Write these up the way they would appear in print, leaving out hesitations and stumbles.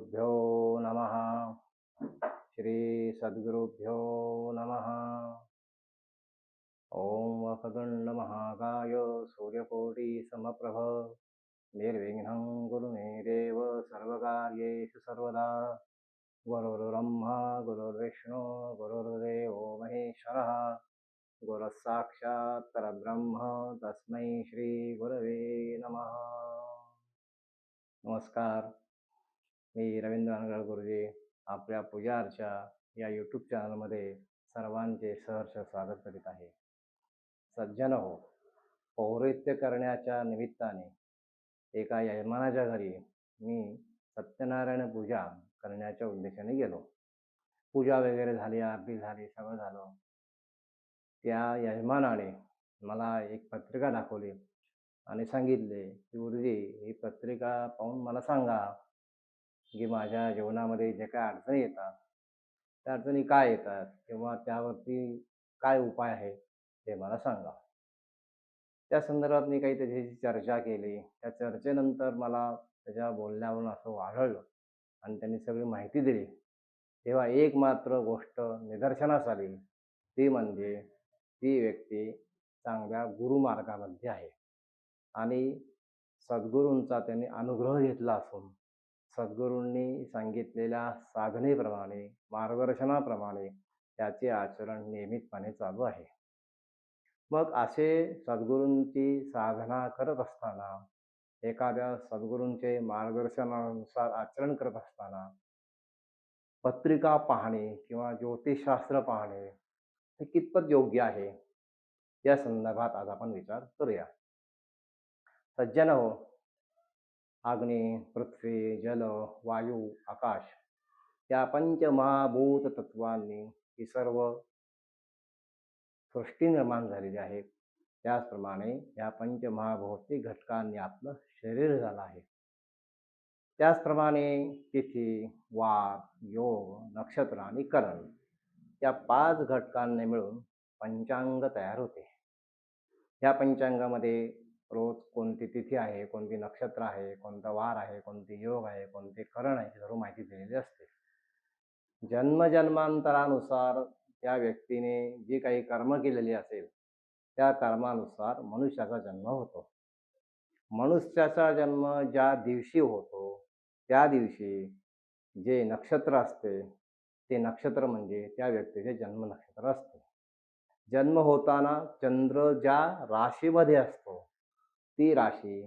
सद्गुरुभ्यो नमः. श्री सद्गुरुभ्यो नमः. ओम वक्रतुंड महाकाय सूर्यकोटि समप्रभ निर्विघ्नं कुरु मे देव सर्वकार्येषु सर्वदा. गुरुर्ब्रह्मा गुरुर्विष्णु गुरुर्देवो महेश्वरः गुरुः साक्षात् परब्रह्म तस्मै श्री गुरवे नमः. नमस्कार. मी रवींद्र अनगळ गुरुजी आपल्या पूजा अर्चा या यूट्यूब चॅनलमध्ये सर्वांचे सहर्ष स्वागत करीत आहे. सज्जन हो, पौरोहित्य करण्याच्या निमित्ताने एका यजमानाच्या घरी मी सत्यनारायण पूजा करण्याच्या उद्देशाने गेलो. पूजा वगैरे झाली, आरती झाली, सगळं झालं. त्या यजमानाने मला एक पत्रिका दाखवली आणि सांगितले की गुरुजी, ही पत्रिका पाहून मला सांगा की माझ्या जीवनामध्ये जे काय अडचणी येतात, त्या अडचणी काय येतात किंवा त्यावरती काय उपाय आहे ते मला सांगा. त्या संदर्भात मी काही त्याची चर्चा केली. त्या चर्चेनंतर मला त्याच्या बोलण्यावरून असं आढळलं आणि त्यांनी सगळी माहिती दिली. तेव्हा एक मात्र गोष्ट निदर्शनास आली, ती म्हणजे ती व्यक्ती चांगल्या गुरुमार्गामध्ये आहे आणि सद्गुरूंचा त्यांनी अनुग्रह घेतला असून सद्गुरूंनी सांगितलेल्या साधनेप्रमाणे मार्गदर्शनाप्रमाणे त्याचे आचरण नियमितपणे चालू आहे. मग असे सद्गुरूंची साधना करत असताना, एखाद्या सद्गुरूंचे मार्गदर्शनानुसार आचरण करत असताना पत्रिका पाहणे किंवा ज्योतिषशास्त्र पाहणे हे कितपत योग्य आहे, या संदर्भात आज आपण विचार करूया. सज्जन हो, अग्नी, पृथ्वी, जल, वायू, आकाश या पंचमहाभूत तत्वांनी ही सर्व सृष्टी निर्माण झालेली आहे. त्याचप्रमाणे या पंचमहाभौतिक घटकांनी आपलं शरीर झालं आहे. त्याचप्रमाणे तिथी, वार, योग, नक्षत्र आणि करण या 5 घटकांनी मिळून पंचांग तयार होते. या पंचांगामध्ये रोज कोणती तिथी आहे, कोणती नक्षत्र आहे, कोणता वार आहे, कोणते योग आहे, कोणते करण आहे, सर्व माहिती दिलेली असते. जन्मजन्मांतरानुसार त्या व्यक्तीने जी काही कर्म केलेली असेल त्या कर्मानुसार मनुष्याचा जन्म होतो. मनुष्याचा जन्म ज्या दिवशी होतो त्या दिवशी जे नक्षत्र असते ते नक्षत्र म्हणजे त्या व्यक्तीचे जन्म नक्षत्र असते. जन्म होताना चंद्र ज्या राशीमध्ये असतो ती राशी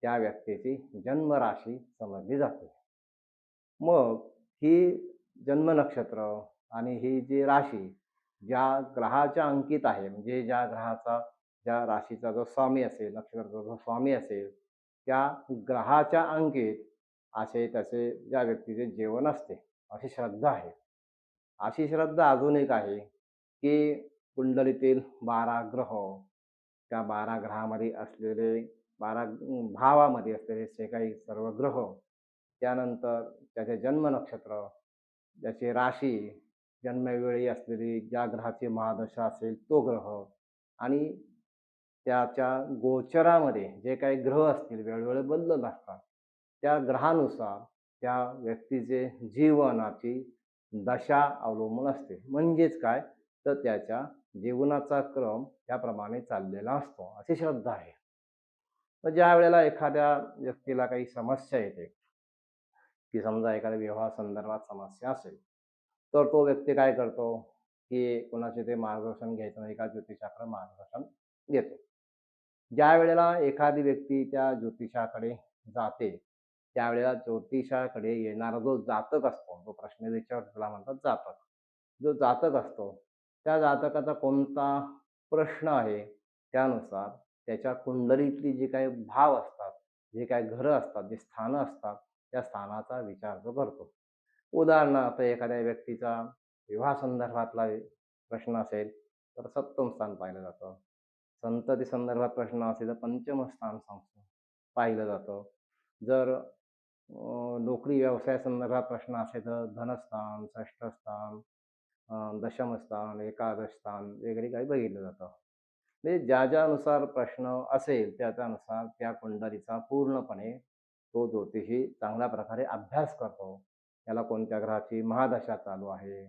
त्या व्यक्तीची जन्म राशी समजली जाते. मग ही जन्म नक्षत्र आणि ही जी राशी ज्या ग्रहाच्या अंकित आहे, म्हणजे ज्या ग्रहाचा, ज्या राशीचा जो स्वामी असेल, नक्षत्राचा जो स्वामी असेल, त्या ग्रहाच्या अंकित असे त्याचे ज्या व्यक्तीचे जीवन असते, अशी श्रद्धा आहे. अशी श्रद्धा अजून एक आहे की कुंडलीतील 12 ग्रह, त्या 12 ग्रहामध्ये असलेले 12 भावामध्ये असलेले जे काही सर्व ग्रह, त्यानंतर त्याचे जन्म नक्षत्र, त्याची राशी, जन्मवेळी असलेली ज्या ग्रहाची महादशा असेल तो ग्रह आणि त्याच्या गोचरामध्ये जे काही ग्रह असतील वेळोवेळी बदलत असतात, त्या ग्रहानुसार त्या व्यक्तीचे जीवनाची दशा अवलंबून असते. म्हणजेच काय, तर त्याच्या जीवनाचा क्रम त्याप्रमाणे चाललेला असतो, अशी श्रद्धा आहे. तर ज्या वेळेला एखाद्या व्यक्तीला काही समस्या येते, की समजा एखाद्या विवाह संदर्भात समस्या असेल, तर तो व्यक्ती काय करतो की कोणाचे ते मार्गदर्शन घ्यायचं, एका ज्योतिषाकडे मार्गदर्शन घेतो. ज्या वेळेला एखादी व्यक्ती त्या ज्योतिषाकडे जाते त्यावेळेला ज्योतिषाकडे येणारा जो जातक असतो, जो प्रश्न विचारतो त्याला म्हणतात जातक. जो जातक असतो त्या जातकाचा कोणता प्रश्न आहे त्यानुसार त्याच्या कुंडलीतली जी काही भाव असतात, जे काही घरं असतात, जे स्थानं असतात, त्या स्थानाचा विचार तो करतो. उदाहरणार्थ एखाद्या व्यक्तीचा विवाह संदर्भातला प्रश्न असेल तर सप्तम स्थान पाहिलं जातं. संतती संदर्भात प्रश्न असेल तर पंचम स्थान पाहिलं जातं. जर नोकरी व्यवसाय संदर्भात प्रश्न असेल तर धनस्थान, षष्ठस्थान, दशमस्थान, एकादश स्थान वगैरे काही बघितलं जातं. म्हणजे ज्या ज्यानुसार प्रश्न असेल त्यानुसार त्या कुंडलीचा पूर्णपणे तो ज्योतिषी चांगल्या प्रकारे अभ्यास करतो याला कोणत्या ग्रहाची महादशा चालू आहे,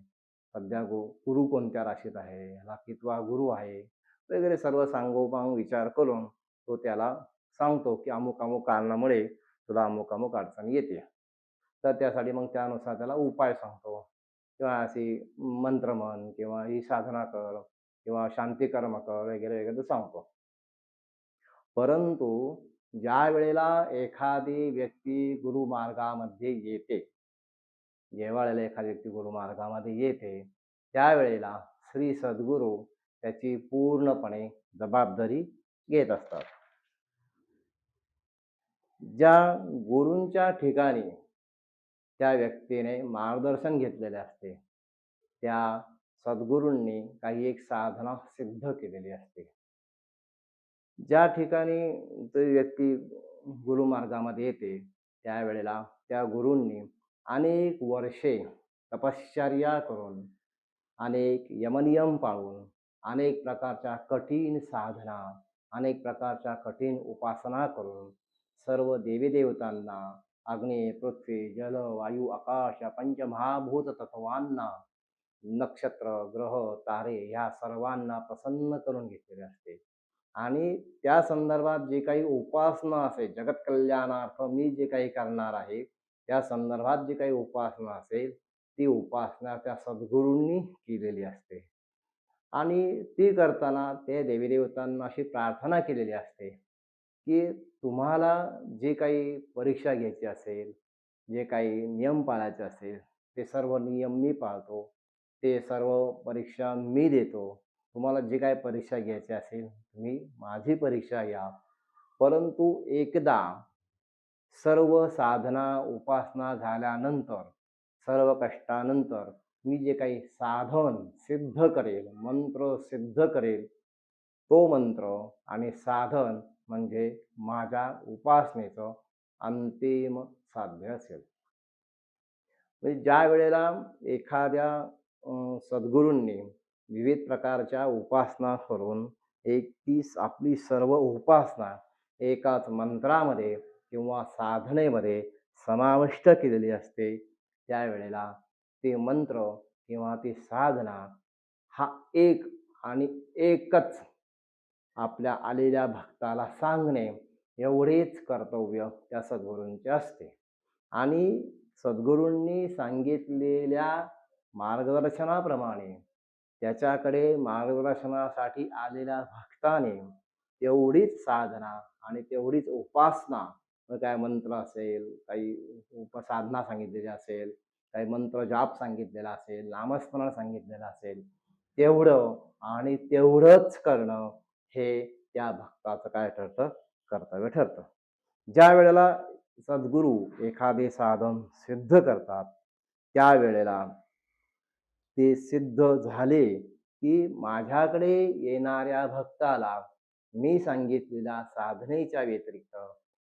सध्या गुरु कोणत्या राशीत आहे, ह्याला कितवा गुरु आहे वगैरे सर्व सांगोपांग विचार करून तो त्याला सांगतो की अमुक अमुक कारणामुळे तुला अमुक अमुक अडचण येते. तर त्यासाठी मग त्यानुसार त्याला उपाय सांगतो किंवा अशी मंत्र म्हण किंवा ही साधना कर किंवा शांती कर्म कर वगैरे वगैरे तो सांगतो. परंतु ज्या वेळेला एखादी व्यक्ती गुरुमार्गामध्ये येते, जेव्हा वेळेला एखादी व्यक्ती गुरुमार्गामध्ये येते, त्यावेळेला श्री सद्गुरू त्याची पूर्णपणे जबाबदारी घेत असतात. ज्या गुरूंच्या ठिकाणी त्या व्यक्तीने मार्गदर्शन घेतलेले असते, त्या सद्गुरूंनी काही एक साधना सिद्ध केलेली असते. ज्या ठिकाणी ती व्यक्ती गुरुमार्गामध्ये येते, त्यावेळेला त्या गुरूंनी अनेक वर्षे तपश्चर्या करून, अनेक यमनियम पाळून, अनेक प्रकारच्या कठीण साधना, अनेक प्रकारच्या कठीण उपासना करून सर्व देवी-देवतांना, अग्नी, पृथ्वी, जल, वायू, आकाश या पंचमहाभूत तत्वांना, नक्षत्र, ग्रह, तारे ह्या सर्वांना प्रसन्न करून घेतलेले असते. आणि त्या संदर्भात जे काही उपासना असेल, जगत कल्याणार्थ मी जे काही करणार आहे, त्या संदर्भात जी काही उपासना असेल, ती उपासना त्या सद्गुरूंनी केलेली असते. आणि ती करताना ते देवी-देवतांना अशी प्रार्थना केलेली असते, की तुम्हाला जे काही परीक्षा घ्यायची असेल, जे काही नियम पाळायचे असेल, ते सर्व नियम मी पाळतो. ते सर्व परीक्षा मी देतो. तुम्हाला जे काही परीक्षा घ्यायची असेल, तुम्ही माझी परीक्षा घ्या. परंतु एकदा सर्व साधना, उपासना झाल्यानंतर, सर्व कष्टानंतर मी जे काही साधन सिद्ध करेल, मंत्र सिद्ध करेल, तो मंत्र आणि साधन म्हणजे माझ्या उपासनेचं अंतिम साध्य असेल. म्हणजे ज्यावेळेला एखाद्या सद्गुरूंनी विविध प्रकारच्या उपासना करून एक ती आपली सर्व उपासना एकाच मंत्रामध्ये किंवा साधनेमध्ये समाविष्ट केलेली असते, त्यावेळेला ते मंत्र किंवा ती साधना हा एक आणि एकच आपल्या आलेल्या भक्ताला सांगणे एवढेच कर्तव्य त्या सद्गुरूंचे असते. आणि सद्गुरूंनी सांगितलेल्या मार्गदर्शनाप्रमाणे त्याच्याकडे मार्गदर्शनासाठी आलेल्या भक्ताने तेवढीच साधना आणि तेवढीच उपासना, मग काय मंत्र असेल, काही साधना सांगितलेली असेल, काही मंत्र जाप सांगितलेला असेल, नामस्मरण सांगितलेलं असेल, तेवढं आणि तेवढंच करणं हे त्या भक्ताचं काय ठरतं? कर्तव्य ठरतं. ज्या वेळेला सद्गुरू एखादे साधन सिद्ध करतात, त्यावेळेला ते सिद्ध झाले, की माझ्याकडे येणाऱ्या भक्ताला मी सांगितलेल्या साधनेच्या व्यतिरिक्त,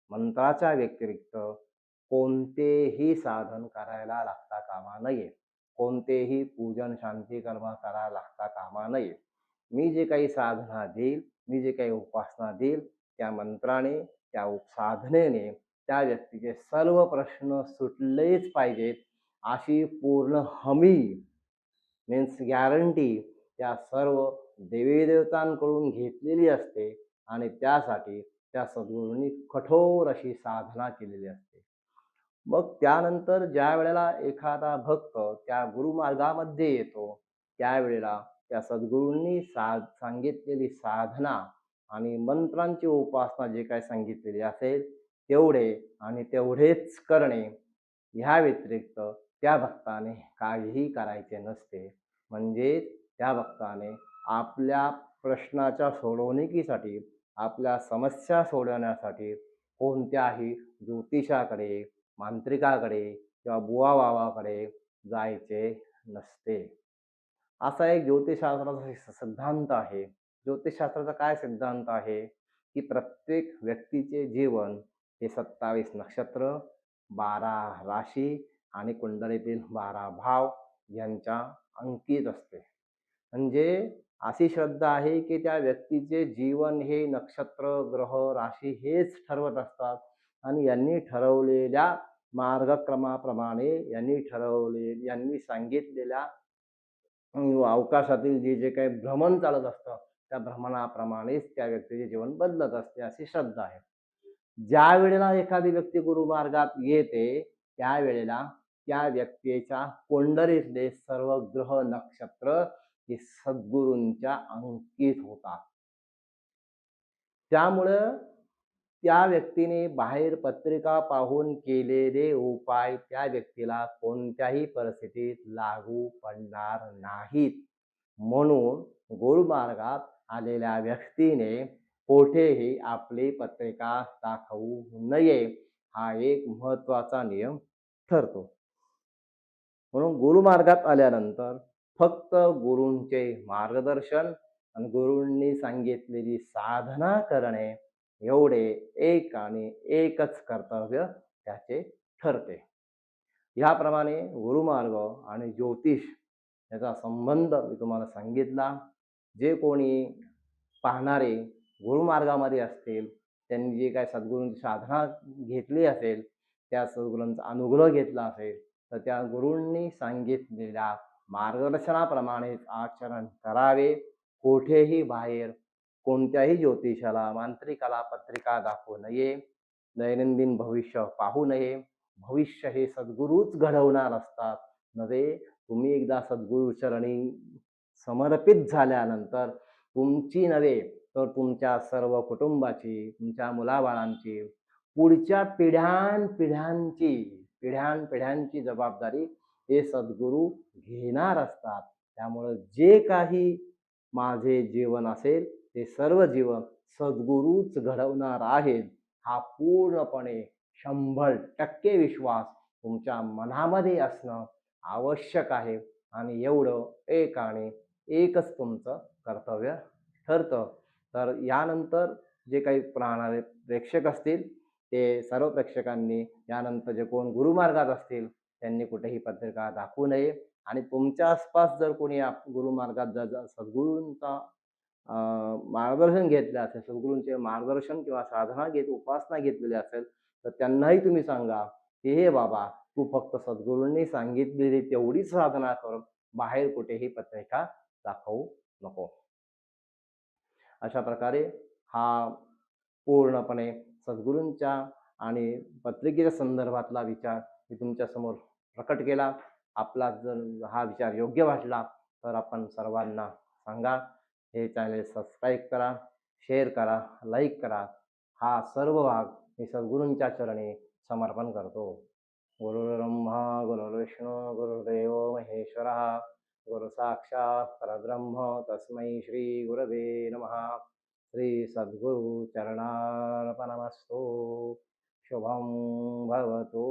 मंत्राच्या व्यतिरिक्त कोणतेही साधन करायला लागता कामा नये. कोणतेही पूजन, शांती कर्म करायला लागता कामा नये. मी जे काही साधना देईल, मी जे काही उपासना देईल, त्या मंत्राने, त्या साधनेने त्या व्यक्तीचे सर्व प्रश्न सुटलेच पाहिजेत, अशी पूर्ण हमी मीन्स गॅरंटी त्या सर्व देवी-देवतांकडून घेतलेली असते आणि त्यासाठी त्या सद्गुरूंनी कठोर अशी साधना केलेली असते. मग त्यानंतर ज्यावेळेला एखादा भक्त त्या गुरुमार्गामध्ये येतो, त्यावेळेला त्या सद्गुरूंनी सांगितलेली साधना आणि मंत्रांची उपासना जे काही सांगितलेली असेल, तेवढे आणि तेवढेच करणे. ह्या व्यतिरिक्त त्या भक्ताने काहीही करायचे नसते. म्हणजेच त्या भक्ताने आपल्या प्रश्नाच्या सोडवणुकीसाठी, आपल्या समस्या सोडवण्यासाठी कोणत्याही ज्योतिषाकडे, मांत्रिकाकडे किंवा बुवा-बावाकडे जायचे नसते. असा एक ज्योतिषशास्त्राचा सिद्धांत आहे. ज्योतिषशास्त्राचा काय सिद्धांत आहे, की प्रत्येक व्यक्तीचे जीवन हे 27 नक्षत्र, 12 राशी आणि कुंडलीतील 12 भाव यांच्या अंकित असते. म्हणजे अशी श्रद्धा आहे, की त्या व्यक्तीचे जीवन हे नक्षत्र, ग्रह, राशी हेच ठरवत असतात आणि यांनी ठरवलेल्या मार्गक्रमाप्रमाणे यांनी सांगितलेल्या अवकाशातील जे काही भ्रमण चालत असतं, त्या भ्रमणाप्रमाणेच त्या व्यक्तीचे जीवन बदलत असते, अशी श्रद्धा आहे. ज्या वेळेला एखादी व्यक्ती गुरुमार्गात येते, त्यावेळेला त्या व्यक्तीच्या कुंडलीतले सर्व ग्रह नक्षत्र हे सद्गुरूंच्या अंकित होतात. त्यामुळं त्या व्यक्तीने बाहेर पत्रिका पाहून केलेले उपाय त्या व्यक्तीला कोणत्याही परिस्थितीत लागू पडणार नाहीत. म्हणून गुरुमार्गात आलेल्या व्यक्तीने कोठेही आपली पत्रिका दाखवू नये, हा एक महत्त्वाचा नियम ठरतो. म्हणून गुरुमार्गात आल्यानंतर फक्त गुरूंचे मार्गदर्शन आणि गुरूंनी सांगितलेली साधना करणे, एवढे एक आणि एकच कर्तव्य त्याचे ठरते. ह्याप्रमाणे गुरुमार्ग आणि ज्योतिष याचा संबंध मी तुम्हाला सांगितला. जे कोणी पाहणारे गुरुमार्गामध्ये असतील, त्यांनी जे काही सद्गुरूंची साधना घेतली असेल, त्या सद्गुरूंचा अनुग्रह घेतला असेल, तर त्या गुरूंनी सांगितलेल्या मार्गदर्शनाप्रमाणेच आचरण करावे. कोठेही बाहेर कोणत्याही ज्योतिषाला, मांत्रिकाला पत्रिका दाखवू नये. दैनंदिन भविष्य पाहू नये. भविष्य हे सद्गुरूच घडवणार असतात. नव्हे, तुम्ही एकदा सद्गुरू चरणी समर्पित झाल्यानंतर तुमची नव्हे, तर तुमच्या सर्व कुटुंबाची, तुमच्या मुलाबाळांची, पुढच्या पिढ्यानपिढ्यांची जबाबदारी हे सद्गुरू घेणार असतात. त्यामुळं जे काही माझे जीवन असेल, ते सर्व जीवन सद्गुरूच घडवणार आहेत, हा पूर्णपणे 100% विश्वास तुमच्या मनामध्ये असणं आवश्यक आहे. आणि एवढं एक आणि एकच तुमचं कर्तव्य ठरतं. तर यानंतर जे काही पाहणारे प्रेक्षक असतील, ते सर्व प्रेक्षकांनी यानंतर जे कोण गुरुमार्गात असतील, त्यांनी कुठेही पत्रिका दाखवू नये. आणि तुमच्या आसपास जर कोणी गुरुमार्गात जर सद्गुरूंचा मार्गदर्शन घेतलं असेल, सद्गुरूंचे मार्गदर्शन किंवा साधना उपासना घेतलेली असेल, तर त्यांनाही तुम्ही सांगा की हे बाबा, तू फक्त सद्गुरूंनी सांगितलेली तेवढीच साधना कर, बाहेर कुठेही पत्रिका दाखवू नको. अशा प्रकारे हा पूर्णपणे सद्गुरूंच्या आणि पत्रिकेच्या संदर्भातला विचार मी तुमच्यासमोर प्रकट केला. आपला जर हा विचार योग्य वाटला, तर आपण सर्वांना सांगा. हे चॅनल सबस्क्राईब करा, शेअर करा, लाईक करा. हा सर्व भाग मी सद्गुरूंच्या चरणी समर्पण करतो. गुरुर्ब्रह्मा गुरुर्विष्णू गुरुर्देव महेश्वरः, गुरु साक्षात परब्रह्म तस्मै श्री गुरवे नमः. श्री सद्गुरु चरणार्पणमस्तु. शुभं भवतु.